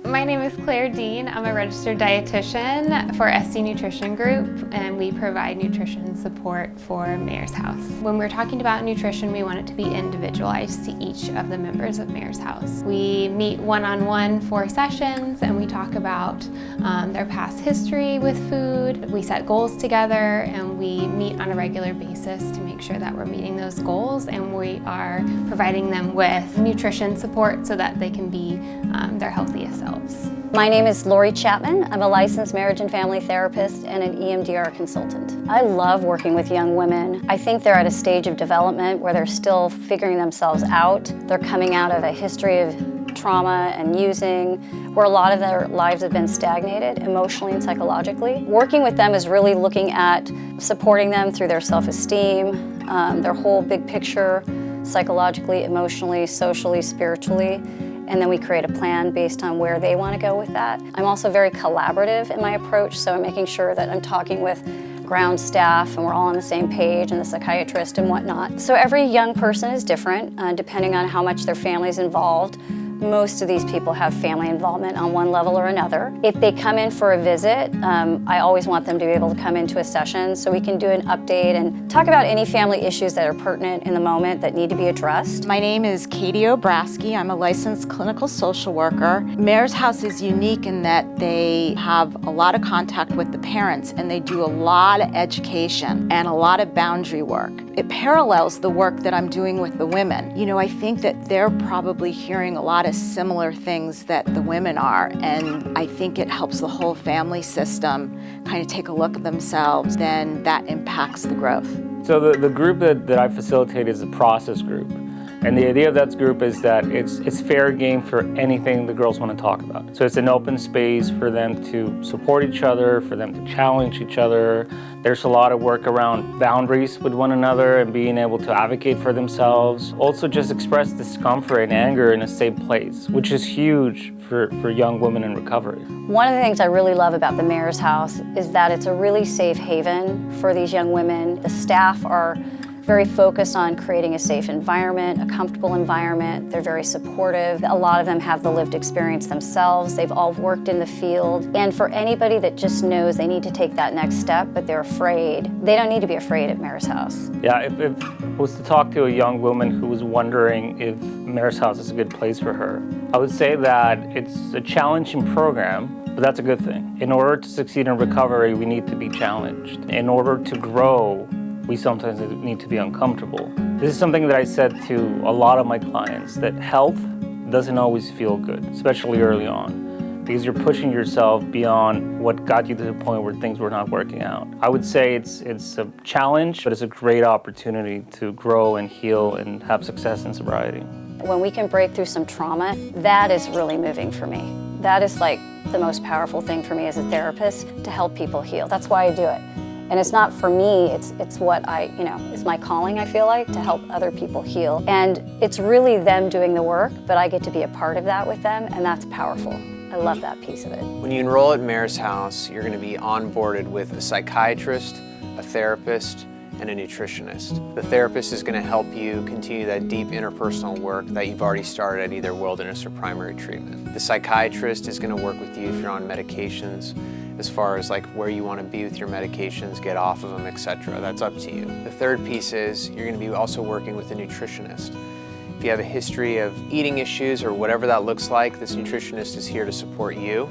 My name is Claire Dean. I'm a registered dietitian for SD Nutrition Group, and we provide nutrition support for Mare's House. When we're talking about nutrition, we want it to be individualized to each of the members of Mare's House. We meet one-on-one for sessions, and we talk about their past history with food. We set goals together, and we meet on a regular basis to make sure that we're meeting those goals, and we are providing them with nutrition support so that they can be their healthiest selves. My name is Lori Chapman. I'm a licensed marriage and family therapist and an EMDR consultant. I love working with young women. I think they're at a stage of development where they're still figuring themselves out. They're coming out of a history of trauma and using, where a lot of their lives have been stagnated emotionally and psychologically. Working with them is really looking at supporting them through their self-esteem, their whole big picture, psychologically, emotionally, socially, spiritually. And then we create a plan based on where they want to go with that. I'm also very collaborative in my approach, so I'm making sure that I'm talking with ground staff and we're all on the same page, and the psychiatrist and whatnot. So every young person is different, depending on how much their family's involved. Most of these people have family involvement on one level or another. If they come in for a visit, I always want them to be able to come into a session so we can do an update and talk about any family issues that are pertinent in the moment that need to be addressed. My name is Katie Obrasky. I'm a licensed clinical social worker. Mare's House is unique in that they have a lot of contact with the parents, and they do a lot of education and a lot of boundary work. It parallels the work that I'm doing with the women. You know, I think that they're probably hearing a lot of similar things that the women are, and I think it helps the whole family system kind of take a look at themselves, then that impacts the growth. So the group that I facilitate is a process group. And the idea of that group is that it's fair game for anything the girls want to talk about. So it's an open space for them to support each other, for them to challenge each other. There's a lot of work around boundaries with one another and being able to advocate for themselves. Also just express discomfort and anger in a safe place, which is huge for young women in recovery. One of the things I really love about the Mare's House is that it's a really safe haven for these young women. The staff are very focused on creating a safe environment, a comfortable environment. They're very supportive. A lot of them have the lived experience themselves. They've all worked in the field. And for anybody that just knows they need to take that next step, but they're afraid, they don't need to be afraid at Mare's House. Yeah, if I was to talk to a young woman who was wondering if Mare's House is a good place for her, I would say that it's a challenging program, but that's a good thing. In order to succeed in recovery, we need to be challenged. In order to grow, we sometimes need to be uncomfortable. This is something that I said to a lot of my clients, that health doesn't always feel good, especially early on, because you're pushing yourself beyond what got you to the point where things were not working out. I would say it's a challenge, but it's a great opportunity to grow and heal and have success in sobriety. When we can break through some trauma, that is really moving for me. That is like the most powerful thing for me as a therapist, to help people heal. That's why I do it. And it's not for me, it's what it's my calling, I feel like, to help other people heal. And it's really them doing the work, but I get to be a part of that with them, and that's powerful. I love that piece of it. When you enroll at Mare's House, you're going to be onboarded with a psychiatrist, a therapist, and a nutritionist. The therapist is going to help you continue that deep interpersonal work that you've already started at either wilderness or primary treatment. The psychiatrist is going to work with you if you're on medications, as far as like where you want to be with your medications, get off of them, etc. That's up to you. The third piece is you're going to be also working with a nutritionist. If you have a history of eating issues or whatever that looks like, this nutritionist is here to support you.